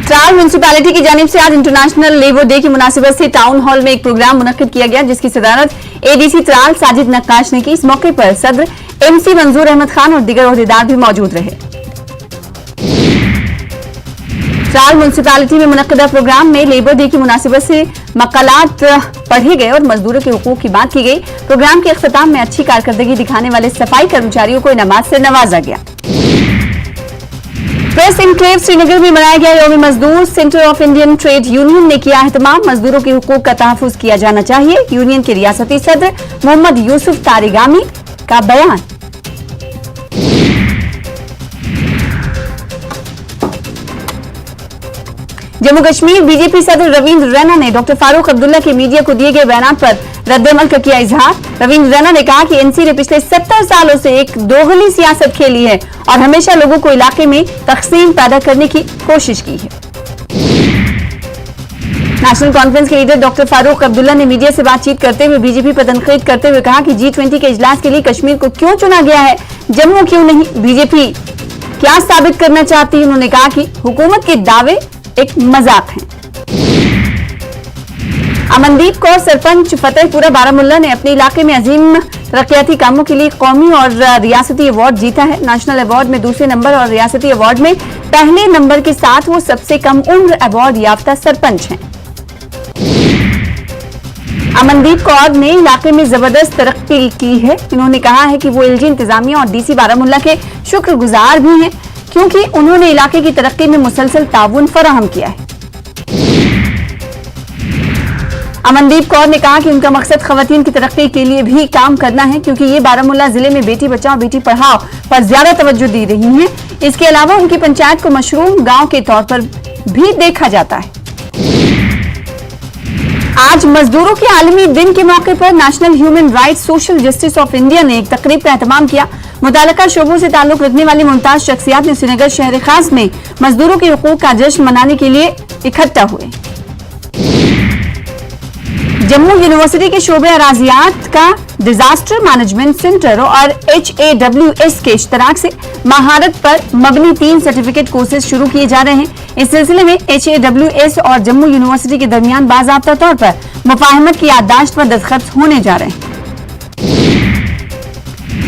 Tral municipality की जानिब से आज इंटरनेशनल लेबर डे की मुनासिबत से टाउन हॉल में एक प्रोग्राम मुनक्किद किया गया, जिसकी सदारत एडीसी त्राल साजिद नक्काश ने की। इस मौके पर सदर एमसी मंजूर अहमद खान और दीगर ओहदेदार भी मौजूद रहे। त्राल म्युनिसिपैलिटी में मुनक्किदा प्रोग्राम में लेबर डे की मुनासिबत से मकालात पढ़े गए और मजदूरों के हुकूक की बात की गई। प्रोग्राम के अख्ताम में अच्छी कारकर्दगी दिखाने वाले सफाई कर्मचारियों को इनामात से नवाजा गया। प्रेस एनक्लेव श्रीनगर में मनाया गया यौम मजदूर। Centre of Indian trade union ने किया एहतमाम। मजदूरों के हुकूक का तहफ़्फ़ुज़ किया जाना चाहिए। यूनियन के रियासती सदर मोहम्मद यूसुफ तारिगामी का बयान। जम्मू कश्मीर बीजेपी सदर रवींद्र रैना ने डॉक्टर फारूक अब्दुल्ला के मीडिया को दिए गए बयान पर रद्द-ए-अमल का किया इजहार। रवींद्र रैना ने कहा कि एनसी ने पिछले 70 सालों से एक दोगली सियासत खेली है और हमेशा लोगों को इलाके में तकसीम पैदा करने की कोशिश की है। नेशनल कॉन्फ्रेंस के लीडर डॉक्टर फारूक अब्दुल्ला ने मीडिया से बातचीत करते हुए बीजेपी पर तनकीद करते हुए कहा कि G20 के इजलास के लिए कश्मीर को क्यों चुना गया है, जम्मू क्यों नहीं, बीजेपी क्या साबित करना चाहती है। उन्होंने कहा कि हुकूमत के दावे एक मजाक है। अमनदीप कौर सरपंच फतेहपुरा बारामुल्ला ने अपने इलाके में अजीम तरक्याती कामों के लिए कौमी और रियासती अवार्ड जीता है। नेशनल अवार्ड में दूसरे नंबर और रियासती अवार्ड में पहले नंबर के साथ वो सबसे कम उम्र अवार्ड याफ्ता सरपंच हैं। अमनदीप कौर ने इलाके में जबरदस्त तरक्की की है। इन्होंने कहा है कि वो एलजी इंतजामिया और डीसी बारामुल्ला के शुक्रगुजार भी हैं, क्योंकि उन्होंने इलाके की तरक्की में मुसलसल ताउन फराहम किया है। अमनदीप कौर ने कहा कि उनका मकसद खवातीन की तरक्की के लिए भी काम करना है, क्योंकि ये बारामुल्ला जिले में बेटी बचाओ बेटी पढ़ाओ पर ज्यादा तवज्जो दे रही हैं। इसके अलावा उनकी पंचायत को मशरूम गांव के तौर पर भी देखा जाता है। आज मजदूरों के आलमी दिन के मौके पर national human rights social justice of India ने एक तकरीब का एहतमाम किया। मुताल्लिका शोबों से ताल्लुक रखने वाली मुमताज शख्सियात ने श्रीनगर शहर खास में मजदूरों के हुकूक का जश्न मनाने के लिए इकट्ठा हुए। जम्मू यूनिवर्सिटी के शोबे अराजियात का डिजास्टर मैनेजमेंट सेंटर और HAWS के इश्तराक से महारत पर मबनी 3 सर्टिफिकेट कोर्सेज शुरू किए जा रहे हैं। इस सिलसिले में HAWS और जम्मू यूनिवर्सिटी के दरमियान बाज़ाब्ता तौर पर मुफाहमत की याददाश्त पर दस्तखत होने जा रहे हैं।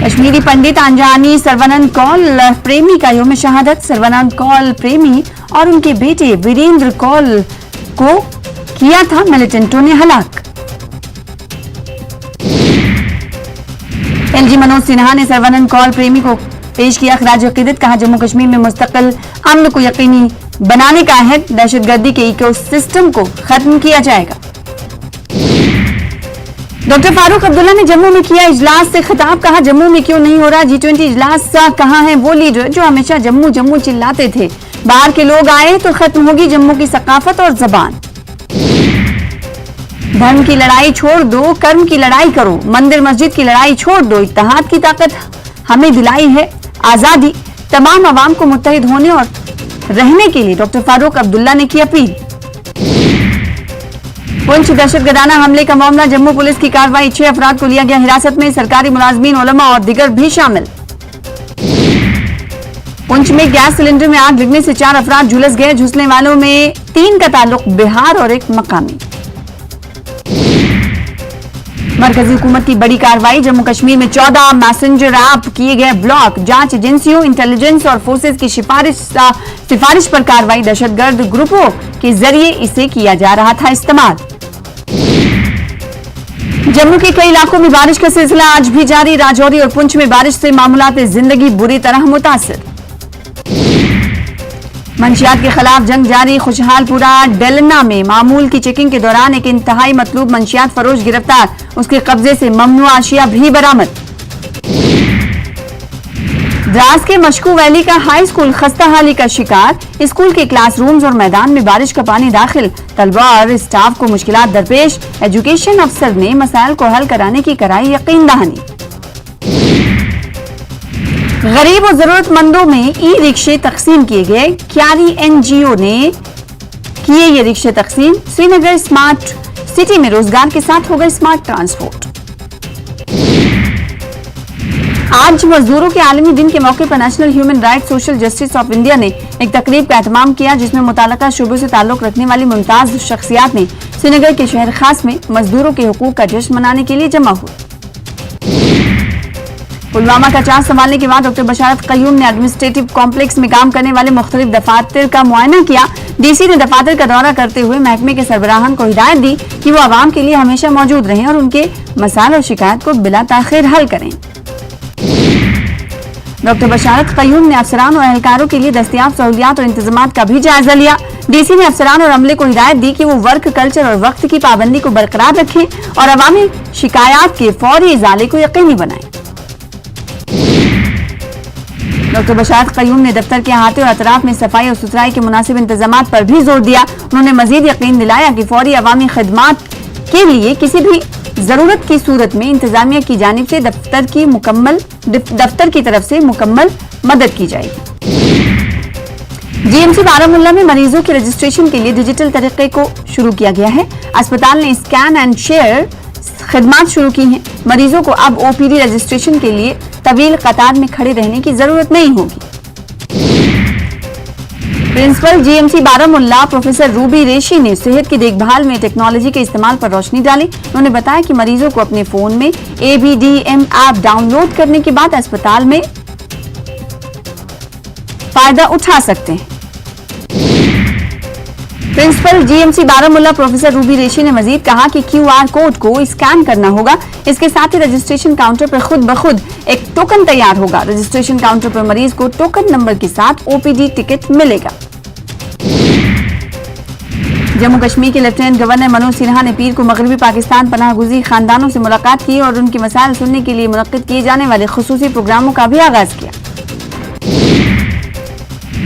कश्मीरी पंडित अंजानी सर्वानंद कौल प्रेमी का यौम शहादत। सर्वानंद कौल प्रेमी और उनके बेटे वीरेंद्र कौल को किया था मिलिटेंटों ने हलाक। एलजी मनोज सिन्हा ने सर्वानंद कौल प्रेमी को पेश किया खराज अकीदत। कहा जम्मू कश्मीर में मुस्तकिल अमन को यकीनी बनाने का अहद, दहशतगर्दी के इकोसिस्टम को खत्म किया जाएगा। डॉक्टर फारूक अब्दुल्ला ने जम्मू में किया इजलास से खिताब। कहा जम्मू में क्यों नहीं हो रहा G20 इजलास, कहां हैं वो लीडर जो हमेशा जम्मू जम्मू चिल्लाते थे। बाहर के लोग आए तो खत्म होगी जम्मू की सकाफत और जबान। धर्म की लड़ाई छोड़ दो, कर्म की लड़ाई करो। मंदिर मस्जिद की लड़ाई छोड़ दो। इत्तेहाद की ताकत हमें दिलाई है आजादी। तमाम अवाम को मुत्तहिद होने और रहने के लिए डॉक्टर फारूक अब्दुल्ला ने की अपील। पुंछ दहशतगर्दाना हमले का मामला, जम्मू पुलिस की कार्रवाई। 6 अफराद को लिया गया हिरासत में। सरकारी मुलाजमीन, उलमा और दिगर भी शामिल। पुंछ में गैस सिलेंडर में आग लगने से 4 अफराद झुलस गए। झुलसने वालों में 3 का ताल्लुक बिहार और एक मकामी। मरकजी हुकूमत की बड़ी कार्रवाई। जम्मू कश्मीर में 14 मैसेंजर ऐप किए गए ब्लॉक। जांच एजेंसियों, इंटेलिजेंस और फोर्सेज की सिफारिश पर कार्रवाई। दहशतगर्द ग्रुपों के जरिए इसे किया जा रहा था इस्तेमाल। जम्मू के कई इलाकों में बारिश का सिलसिला आज भी जारी। राजौरी और पुंछ में बारिश से मामूलात जिंदगी बुरी तरह मुतासिर। मंशियात के खिलाफ जंग जारी। खुशहालपुरा डेलना में मामूल की चेकिंग के दौरान एक इंतहाई मतलूब मंशियात फरोश गिरफ्तार। उसके कब्जे से ममनू आशिया भी बरामद। द्रास के मशकू वैली का हाई स्कूल खस्ताहाली का शिकार। स्कूल के क्लासरूम्स और मैदान में बारिश का पानी दाखिल। तलबा और स्टाफ को मुश्किलात दरपेश। एजुकेशन अफसर ने मसाइल को हल कराने की कराई यकीन दहानी। गरीब और जरूरतमंदों में ई-रिक्शे तकसीम किए गए। क्यारी NGO ने किए ये रिक्शे तकसीम। श्रीनगर स्मार्ट सिटी में रोजगार के साथ होगा स्मार्ट ट्रांसपोर्ट। आज मजदूरों के आलमी दिन के मौके पर national human rights social justice of India ने एक तकरीब का एहतमाम किया, जिसमें मुताल्लिका शोबों से ताल्लुक रखने वाली मुमताज शख्सियात ने श्रीनगर के शहर खास में मजदूरों के हुकूक का जश्न मनाने के लिए जमा हुए। पुलवामा का चार्ज संभालने के बाद डॉक्टर बशारत कयूम ने एडमिनिस्ट्रेटिव कॉम्प्लेक्स में काम करने वाले मुख्तलिफ दफातर का मुआयना किया। डीसी ने दफातर का दौरा करते हुए महकमे के सरबराहान को हिदायत दी कि वो आवाम के लिए हमेशा मौजूद रहें और उनके मसाइल और शिकायत को बिला ताखिर हल करें। डॉक्टर बशारत कयूम ने अफसरान और एहलकारों के लिए दस्तयाब सहूलियात और इंतजामात का भी जायजा लिया। डीसी ने अफसरान और अमले को हिदायत दी कि वो वर्क कल्चर और वक्त की पाबंदी को बरकरार रखें और अवामी शिकायत के फौरी इजाले को यकीनी बनाएं। डॉक्टर बशारत कयूम ने दफ्तर के अहाते और अतराफ में सफाई और सुथराई के मुनासिब इंतजामात पर भी जोर दिया। उन्होंने मजीद यकीन दिलाया कि फौरी अवामी खिदमात के लिए किसी भी जरूरत की सूरत में इंतजामिया की जानिब से दफ्तर की तरफ से मुकम्मल मदद की जाएगी। जीएमसी बारामुल्ला में मरीजों के रजिस्ट्रेशन के लिए डिजिटल तरीके को शुरू किया गया है। अस्पताल ने स्कैन एंड शेयर खिदमात शुरू की हैं। मरीजों को अब ओपीडी रजिस्ट्रेशन के लिए तवील कतार में खड़े रहने की जरूरत नहीं होगी। Principal GMC Baramulla professor Ruby Reshi ने सेहत की देखभाल में टेक्नोलॉजी के इस्तेमाल पर रोशनी डाली। उन्होंने बताया कि मरीजों को अपने फोन में ABDM ऐप डाउनलोड करने के बाद अस्पताल में फायदा उठा सकते हैं। Principal GMC Baramulla professor Ruby Reshi ने मजीद कहा कि QR कोड को स्कैन करना होगा। इसके साथ ही रजिस्ट्रेशन काउंटर पर खुद ब खुद एक टोकन तैयार होगा। रजिस्ट्रेशन काउंटर पर मरीज को टोकन नंबर के साथ OPD टिकट मिलेगा। जम्मू कश्मीर के लेफ्टिनेंट गवर्नर मनोज सिन्हा ने पीर को मगरबी पाकिस्तान पनाह गुज़ीर खानदानों से मुलाकात की और उनके मसाइल सुनने के लिए मुनक्किद किए जाने वाले खुसूसी प्रोग्रामों का भी आगाज किया।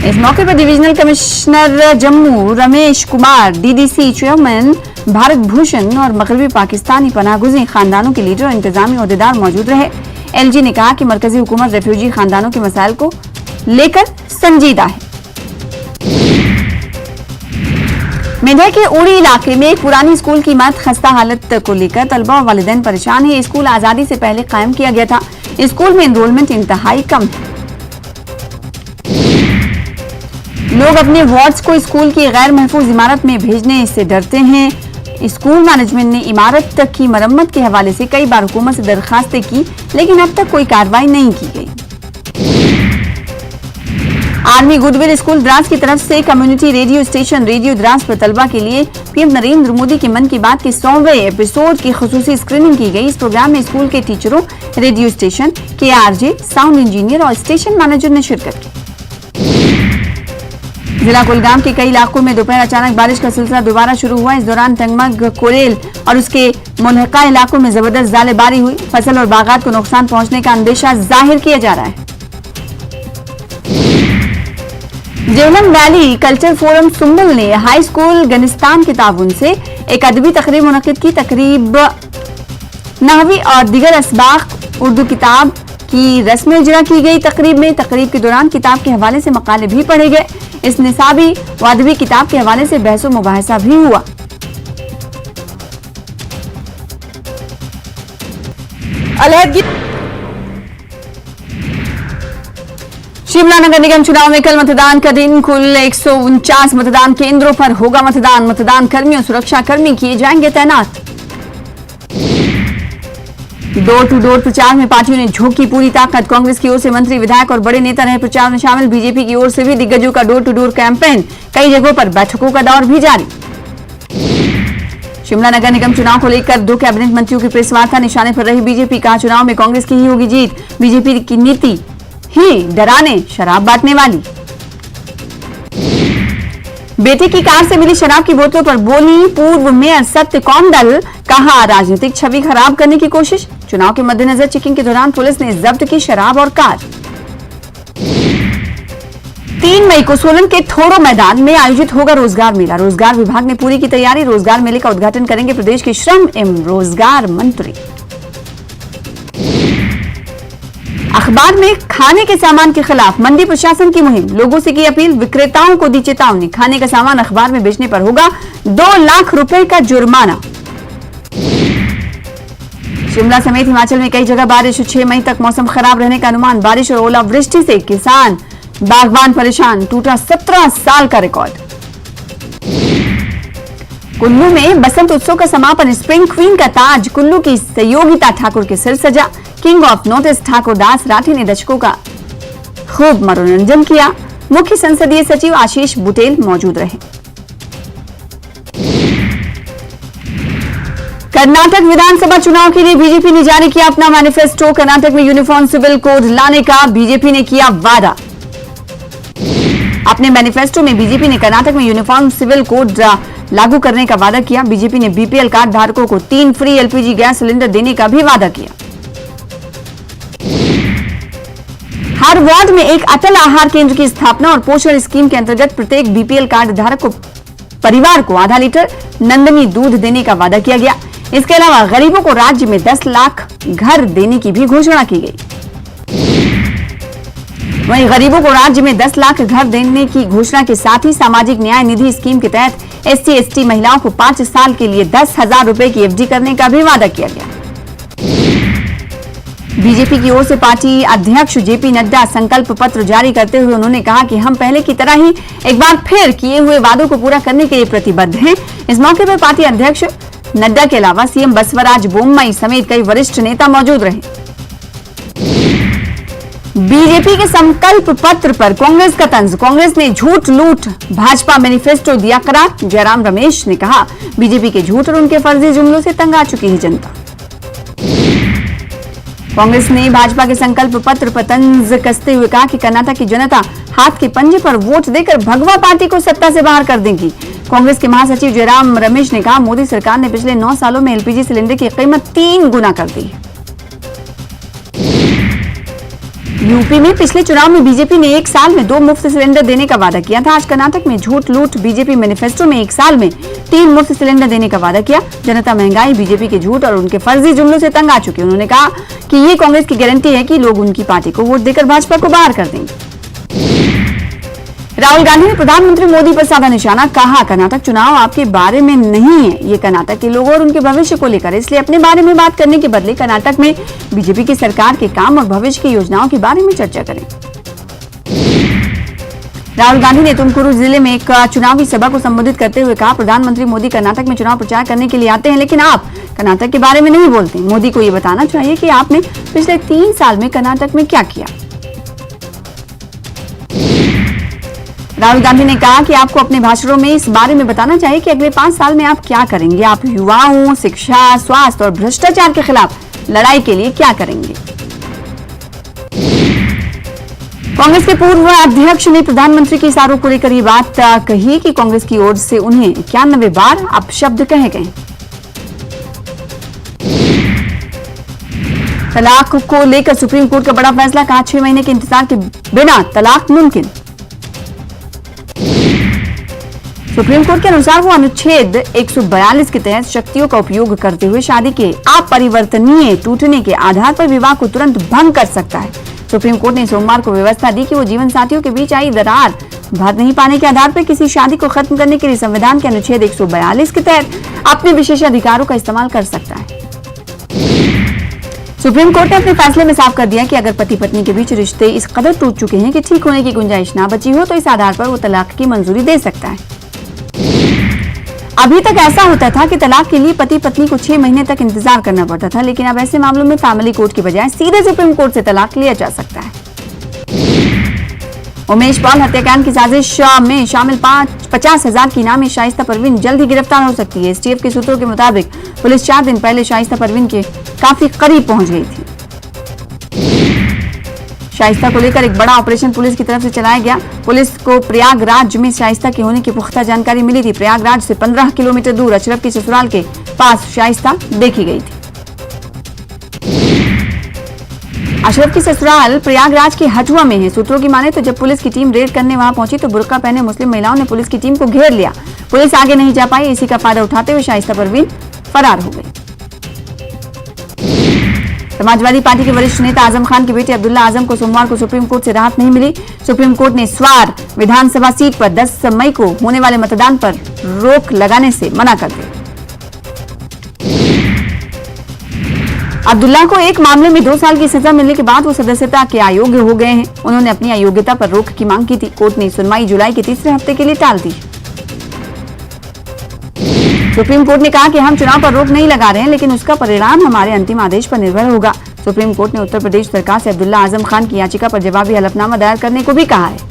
इस मौके पर divisional commissioner Jammu Ramesh Kumar, DDC chairman Bharat Bhushan और मगरबी पाकिस्तानी पनाहगुज़ीर खानदानों के लीडर और इंतजामी ओहदेदार मौजूद रहे। LG ने कहा कि मरकजी हुकूमत रेफ्यूजी खानदानों के मसाइल को लेकर संजीदा है। मेंढा के उड़ी इलाके में एक पुरानी स्कूल की इमारत खस्ता हालत को लेकर तलबा और वालिदैन परेशान है। स्कूल आजादी से पहले कायम किया गया था। स्कूल में एनरोलमेंट इंतहाई कम है। लोग अपने वार्ड्स को स्कूल की गैर महफूज इमारत में भेजने से डरते हैं। स्कूल मैनेजमेंट ने इमारत की मरम्मत के हवाले से कई बार हुकूमत से दरखास्तें की, लेकिन अब तक कोई कार्रवाई नहीं की गई। आर्मी गुडविल स्कूल द्रास की तरफ से community radio station radio Dras पर तलबा के लिए पीएम नरेंद्र मोदी के मन की बात के 100वें एपिसोड की खुसूसी स्क्रीनिंग की गई। इस प्रोग्राम में स्कूल के टीचरों, रेडियो स्टेशन के RJ, साउंड इंजीनियर और स्टेशन मैनेजर ने शिरकत की। जिला कुलगाम के कई इलाकों में दोपहर अचानक बारिश का सिलसिला दोबारा शुरू हुआ। इस दौरान टंगमग, कोरेल और उसके मुल्हिका इलाकों में जबरदस्त ज़ालेबारी हुई। फसल और बागात को नुकसान पहुंचने का अंदेशा जाहिर किया जा रहा है। Jhelum valley culture forum Sumbul ने हाई स्कूल गनिस्तान के ताउन से एक अदबी तकरीब मुनक्किद की। तकरीब नहवी और दिगर असबाक उर्दू किताब की रस्म इजरा की गई। तकरीब के दौरान किताब के हवाले से मकाले भी पढ़े गए। इस निसाबी व अदबी किताब के हवाले से बहस व मुबाहिसा भी हुआ। शिमला नगर निगम चुनाव में कल मतदान का दिन। कुल 149 मतदान केंद्रों पर होगा मतदान। मतदान कर्मियों, सुरक्षा कर्मी किए जाएंगे तैनात। डोर टू डोर प्रचार में पार्टियों ने झोंकी पूरी ताकत। कांग्रेस की ओर से मंत्री, विधायक और बड़े नेता रहे प्रचार में शामिल। बीजेपी की ओर से भी दिग्गजों का डोर टू डोर कैंपेन। कई जगहों पर बैठकों का दौर भी जारी। शिमला नगर निगम चुनाव को लेकर 2 कैबिनेट मंत्रियों की प्रेस वार्ता। निशाने पर रही बीजेपी। कहा चुनाव में कांग्रेस की ही होगी जीत। बीजेपी की नीति ही डराने, शराब बांटने वाली। बेटे की कार से मिली शराब की बोतलों पर बोली पूर्व मेयर सत्य कौंडल। कहा राजनीतिक छवि खराब करने की कोशिश। चुनाव के मद्देनजर चेकिंग के दौरान पुलिस ने जब्त की शराब और कार। 3 मई को सोलन के थोड़ो मैदान में आयोजित होगा रोजगार मेला। रोजगार विभाग ने पूरी की तैयारी। रोजगार मेले का उद्घाटन करेंगे प्रदेश के श्रम एवं रोजगार मंत्री। अखबार में खाने के सामान के खिलाफ मंडी प्रशासन की मुहिम। लोगों से की अपील, विक्रेताओं को दी चेतावनी। खाने का सामान अखबार में बेचने पर होगा 2 लाख रुपए का जुर्माना। शिमला समेत हिमाचल में कई जगह बारिश, 6 मई तक मौसम खराब रहने का अनुमान। बारिश और ओलावृष्टि से किसान बागबान परेशान, टूटा 17 साल का रिकॉर्ड। कुल्लू में बसंत उत्सव का समापन, स्प्रिंग क्वीन का ताज कुल्लू की सहयोगिता ठाकुर के सिर सजा। King of notice Thakur Das Rathi ने दर्शकों का खूब मनोरंजन किया। मुख्य संसदीय सचिव आशीष बुटेल मौजूद रहे। कर्नाटक विधानसभा चुनाव के लिए बीजेपी ने जारी किया अपना मैनिफेस्टो। कर्नाटक में यूनिफॉर्म सिविल कोड लाने का बीजेपी ने किया वादा। अपने मैनिफेस्टो में बीजेपी ने कर्नाटक में यूनिफॉर्म सिविल कोड लागू करने का वादा किया। बीजेपी ने बीपीएल कार्ड धारकों को 3 फ्री एलपीजी गैस सिलेंडर देने का भी वादा किया। हर वार्ड में एक अटल आहार केंद्र की स्थापना और पोषण स्कीम के अंतर्गत प्रत्येक बीपीएल कार्ड धारक को परिवार को आधा लीटर नंदनी दूध देने का वादा किया गया। इसके अलावा गरीबों को राज्य में 10 लाख घर देने की भी घोषणा की गई। वहीं गरीबों को राज्य में 10 लाख घर देने की घोषणा के साथ ही सामाजिक न्याय निधि स्कीम के तहत SC/ST महिलाओं को 5 साल के लिए 10,000 रुपए की FD करने का भी वादा किया गया। बीजेपी की ओर से पार्टी अध्यक्ष JP नड्डा संकल्प पत्र जारी करते हुए उन्होंने कहा कि हम पहले की तरह ही एक बार फिर किए हुए वादों को पूरा करने के लिए प्रतिबद्ध हैं। इस मौके पर पार्टी अध्यक्ष नड्डा के अलावा सीएम बसवराज बोम्मई समेत कई वरिष्ठ नेता मौजूद रहे। बीजेपी के संकल्प पत्र पर कांग्रेस का तंज, कांग्रेस ने झूठ लूट भाजपा मैनिफेस्टो दिया करार। जयराम रमेश ने कहा बीजेपी के झूठ और उनके फर्जी जुमलों से तंग आ चुकी है जनता। कांग्रेस ने भाजपा के संकल्प पत्र पर तंज कसते हुए कहा कि कर्नाटक की जनता हाथ के पंजे पर वोट देकर भगवा पार्टी को सत्ता से बाहर कर देगी। कांग्रेस के महासचिव जयराम रमेश ने कहा मोदी सरकार ने पिछले 9 सालों में एलपीजी सिलेंडर की कीमत 3 गुना कर दी है। यूपी में पिछले चुनाव में बीजेपी ने 1 साल में 2 मुफ्त सिलेंडर देने का वादा किया था। आज कर्नाटक में झूठ लूट बीजेपी मैनिफेस्टो में 1 साल में 3 मुफ्त सिलेंडर देने का वादा किया। जनता महंगाई, बीजेपी के झूठ और उनके फर्जी जुमलों से तंग आ चुकी है। उन्होंने कहा कि ये कांग्रेस की गारंटी है कि लोग उनकी पार्टी को वोट देकर भाजपा को बाहर कर देंगे। राहुल गांधी ने प्रधानमंत्री मोदी पर साधा निशाना, कहा कर्नाटक चुनाव आपके बारे में नहीं है, ये कर्नाटक के लोगों और उनके भविष्य को लेकर, इसलिए अपने बारे में बात करने के बदले कर्नाटक में बीजेपी की सरकार के काम और भविष्य की योजनाओं के बारे में चर्चा करें। राहुल गांधी ने तुमकुरू जिले में एक चुनावी सभा को संबोधित करते हुए कहा प्रधानमंत्री मोदी कर्नाटक में चुनाव प्रचार करने के लिए आते हैं, लेकिन आप कर्नाटक के बारे में नहीं बोलते। मोदी को ये बताना चाहिए कि आपने पिछले 3 साल में कर्नाटक में क्या किया। राहुल गांधी ने कहा कि आपको अपने भाषणों में इस बारे में बताना चाहिए कि अगले 5 साल में आप क्या करेंगे। आप युवाओं, शिक्षा, स्वास्थ्य और भ्रष्टाचार के खिलाफ लड़ाई के लिए क्या करेंगे। कांग्रेस के पूर्व अध्यक्ष ने प्रधानमंत्री के इस आरोप को लेकर ये बात कही कि कांग्रेस की ओर से उन्हें 91 बार अपशब्द कहे गए। तलाक को लेकर सुप्रीम कोर्ट का बड़ा फैसला, कहा 6 महीने के इंतजार के बिना तलाक मुमकिन। सुप्रीम कोर्ट के अनुसार वो अनुच्छेद 142 के तहत शक्तियों का उपयोग करते हुए शादी के अपरिवर्तनीय टूटने के आधार पर विवाह को तुरंत भंग कर सकता है। सुप्रीम कोर्ट ने सोमवार को व्यवस्था दी कि वो जीवन साथियों के बीच आई दरार भर नहीं पाने के आधार पर किसी शादी को खत्म करने के लिए संविधान के अनुच्छेद 142 के तहत अपने विशेषाधिकारों का इस्तेमाल कर सकता है। सुप्रीम कोर्ट ने अपने फैसले में साफ कर दिया कि अगर पति पत्नी के बीच रिश्ते इस कदर टूट चुके हैं कि ठीक होने की गुंजाइश ना बची हो तो इस आधार पर वो तलाक की मंजूरी दे सकता है। अभी तक ऐसा होता था कि तलाक के लिए पति पत्नी को 6 महीने तक इंतजार करना पड़ता था, लेकिन अब ऐसे मामलों में फैमिली कोर्ट की बजाय सीधे सुप्रीम कोर्ट से तलाक लिया जा सकता है। उमेश पॉल हत्याकांड की साजिश में शामिल 50,000 की इनामी शाइस्ता परवीन जल्द ही गिरफ्तार हो सकती है। एसटीएफ के सूत्रों के मुताबिक पुलिस 4 दिन पहले शाइस्ता परवीन के काफी करीब पहुंच गई थी। शाइस्ता को लेकर एक बड़ा ऑपरेशन पुलिस की तरफ से चलाया गया। पुलिस को प्रयागराज में शाइस्ता के होने की पुख्ता जानकारी मिली थी। प्रयागराज से 15 किलोमीटर दूर अशरफ की ससुराल के पास शाइस्ता देखी गई थी। अशरफ की ससुराल प्रयागराज के हटुआ में है। सूत्रों की माने तो जब पुलिस की टीम रेड करने वहां पहुंची तो बुर्का पहने मुस्लिम महिलाओं ने पुलिस की टीम को घेर लिया। पुलिस आगे नहीं जा पाई। इसी का फायदा उठाते हुए शाइस्ता परवीन फरार हो गई। समाजवादी पार्टी के वरिष्ठ नेता आजम खान के बेटे अब्दुल्ला आजम को सोमवार को सुप्रीम कोर्ट से राहत नहीं मिली। सुप्रीम कोर्ट ने स्वार विधानसभा सीट पर 10 मई को होने वाले मतदान पर रोक लगाने से मना कर दिया। अब्दुल्ला को एक मामले में 2 साल की सजा मिलने के बाद वो सदस्यता के अयोग्य हो गए हैं। उन्होंने अपनी अयोग्यता पर रोक की मांग की थी। कोर्ट ने सुनवाई जुलाई के तीसरे हफ्ते के लिए टाल दी। सुप्रीम कोर्ट ने कहा कि हम चुनाव पर रोक नहीं लगा रहे हैं, लेकिन उसका परिणाम हमारे अंतिम आदेश पर निर्भर होगा। सुप्रीम कोर्ट ने उत्तर प्रदेश सरकार से अब्दुल्ला आजम खान की याचिका पर जवाबी हलफनामा दायर करने को भी कहा है।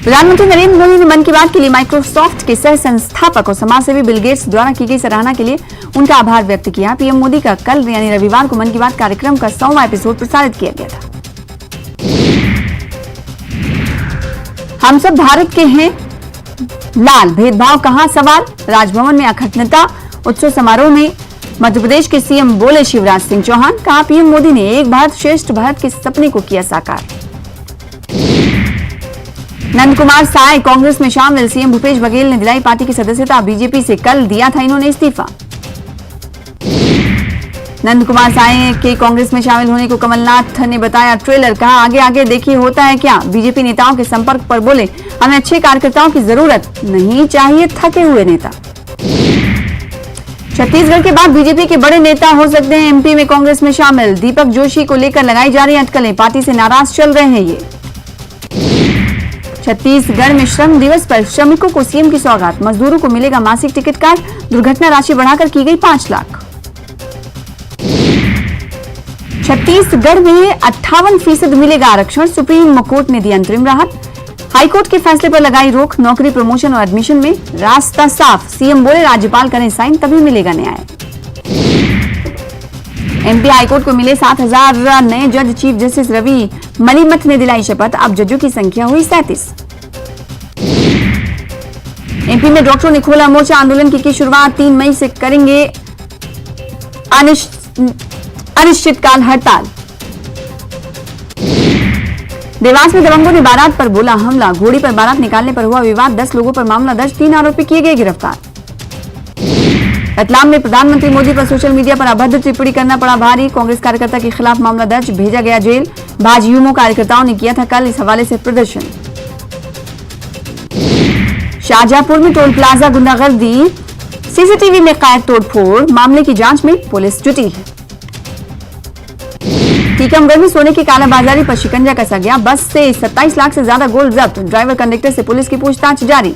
प्रधानमंत्री नरेंद्र मोदी ने मन की बात के लिए माइक्रोसॉफ्ट के सह संस्थापक और समाजसेवी बिल गेट्स द्वारा की गई सराहना के लिए उनका आभार व्यक्त किया। पीएम मोदी का कल यानी रविवार को मन की बात कार्यक्रम का 100वां एपिसोड प्रसारित किया गया था। हम सब भारत के हैं, लाल भेदभाव कहां सवाल। राजभवन में अखंडता उत्सव समारोह में मध्य प्रदेश के सीएम बोले शिवराज सिंह चौहान। कहा पीएम मोदी ने एक भारत श्रेष्ठ भारत के सपने को किया साकार। नंद कुमार साय कांग्रेस में शामिल। सीएम भूपेश बघेल ने दिलाई पार्टी की सदस्यता। बीजेपी से कल दिया था इन्होंने इस्तीफा। नंद कुमार साय के कांग्रेस में शामिल होने को कमलनाथ ने बताया ट्रेलर। कहा आगे आगे देखिए होता है क्या। बीजेपी नेताओं के संपर्क पर बोले हमें अच्छे कार्यकर्ताओं की जरूरत नहीं चाहिए थके हुए नेता। छत्तीसगढ़ के बाद बीजेपी के बड़े नेता हो सकते हैं एमपी में कांग्रेस में शामिल। दीपक जोशी को लेकर लगाई जा रही अटकलें। पार्टी से नाराज चल रहे हैं ये। छत्तीसगढ़ में श्रम दिवस पर श्रमिकों को सीएम की सौगात। मजदूरों को मिलेगा मासिक टिकट कार्ड। दुर्घटना राशि बढ़ाकर की गई 5 लाख। छत्तीसगढ़ में 58% मिलेगा आरक्षण। सुप्रीम कोर्ट ने दी अंतरिम राहत। हाईकोर्ट के फैसले पर लगाई रोक। नौकरी प्रमोशन और एडमिशन में रास्ता साफ। सीएम बोले राज्यपाल करें साइन तभी मिलेगा न्याय। एमपी हाईकोर्ट को मिले 7000 नए जज। चीफ जस्टिस रवि मलिमथ ने दिलाई शपथ। अब जजों की संख्या हुई 37। एमपी में डॉक्टरों ने खोला मोर्चा। आंदोलन की शुरुआत। 3 मई से करेंगे अनिश्चितकाल हड़ताल। देवास में दबंगों ने बारात पर बोला हमला। घोड़ी पर बारात निकालने पर हुआ विवाद। 10 लोगों पर मामला दर्ज। 3 आरोपी किए गए गिरफ्तार। रतलाम में प्रधानमंत्री मोदी पर सोशल मीडिया पर अभद्र टिप्पणी करना पड़ा भारी। कांग्रेस कार्यकर्ता के खिलाफ मामला दर्ज। भेजा गया जेल। भाजयुमो कार्यकर्ताओं ने किया था कल इस हवाले से प्रदर्शन। शाहजहांपुर में टोल प्लाजा गुंडागर्दी। सीसीटीवी में कैद तोड़फोड़। मामले की जांच में पुलिस जुटी है। टीकमगढ़ में सोने की कालाबाजारी पर शिकंजा कसा गया। बस से 27 लाख से ज्यादा गोल्ड जब्त। ड्राइवर कंडक्टर से पुलिस की पूछताछ जारी।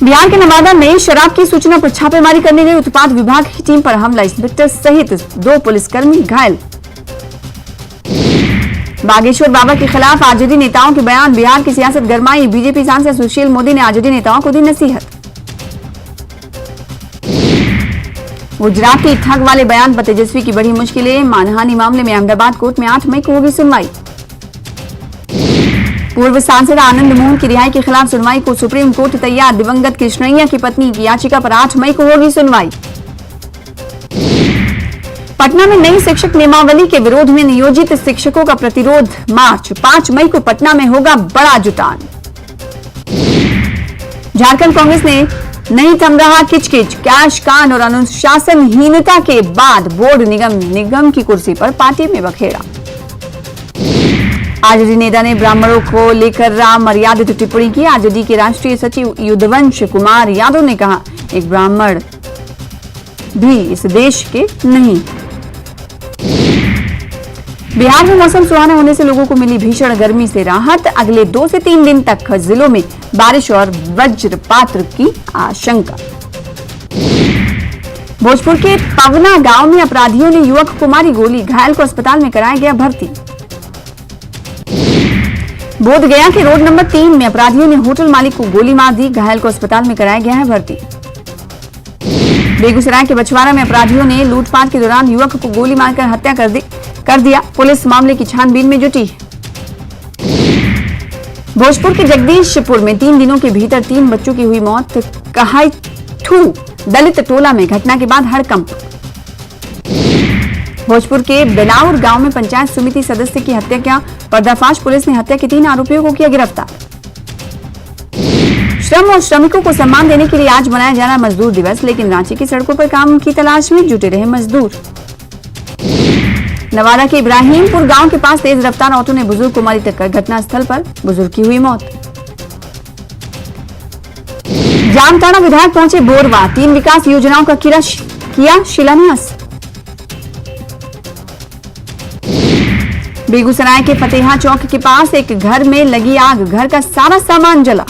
बिहार के नवादा में शराब की सूचना पर छापेमारी करने गई उत्पाद विभाग की टीम पर हमला। इंस्पेक्टर सहित 2 पुलिसकर्मी घायल। बागेश्वर बाबा के खिलाफ आरजेडी नेताओं के बयान। बिहार की सियासत गरमाई। बीजेपी सांसद सुशील मोदी ने आरजेडी नेताओं को दी नसीहत। गुजराती ठग वाले बयान पर तेजस्वी की बड़ी मुश्किलें। मानहानि मामले में अहमदाबाद कोर्ट में 8 मई को होगी सुनवाई। पूर्व सांसद आनंद मोहन की रिहाई के खिलाफ सुनवाई को सुप्रीम कोर्ट तैयार। दिवंगत कृष्णैया की पत्नी की याचिका पर 8 मई को होगी सुनवाई। पटना में नई शिक्षक नियमावली के विरोध में नियोजित शिक्षकों का प्रतिरोध मार्च। 5 मई को पटना में होगा बड़ा जुटान। झारखंड कांग्रेस ने नहीं थम रहा किचकिच। कैश कांड और अनुशासनहीनता के बाद बोर्ड निगम की कुर्सी पर पार्टी में बखेड़ा। आरजेडी नेता ने ब्राह्मणों को लेकर मर्यादित टिप्पणी की। आरजेडी के राष्ट्रीय सचिव युद्धवंश कुमार यादव ने कहा एक ब्राह्मण भी इस देश के नहीं। बिहार में मौसम सुहाना होने से लोगों को मिली भीषण गर्मी से राहत। अगले 2 से 3 दिन तक जिलों में बारिश और वज्रपात की आशंका। भोजपुर के पवना गांव में अपराधियों ने युवक को मारी गोली। घायल को अस्पताल में कराया गया भर्ती। बोधगया के रोड नंबर 3 में अपराधियों ने होटल मालिक को गोली मार दी। घायल को अस्पताल में कराया गया है भर्ती। बेगूसराय के बछवाड़ा में अपराधियों ने लूटपाट के दौरान युवक को गोली मारकर हत्या कर दिया। पुलिस मामले की छानबीन में जुटी। भोजपुर के जगदीशपुर में 3 दिनों के भीतर 3 बच्चों की हुई मौत। कहाइठू दलित टोला में घटना के बाद हड़कंप। भोजपुर के बेलाउर गांव में पंचायत समिति सदस्य की हत्या का पर्दाफाश। पुलिस ने हत्या के 3 आरोपियों को किया गिरफ्तार। श्रम और श्रमिकों को सम्मान देने के लिए आज मनाया जा रहा मजदूर दिवस, लेकिन रांची की सड़कों पर काम की तलाश में जुटे रहे मजदूर। नवादा के इब्राहिमपुर गांव के पास तेज रफ्तार ऑटो ने बुजुर्ग को मारी टक्कर। घटनास्थल पर बुजुर्ग की हुई मौत। जामताड़ा विधायक पहुंचे बोरवा, 3 विकास योजनाओं का किया शिलान्यास। बेगूसराय के फतेहा चौक के पास एक घर में लगी आग, घर का सारा सामान जला।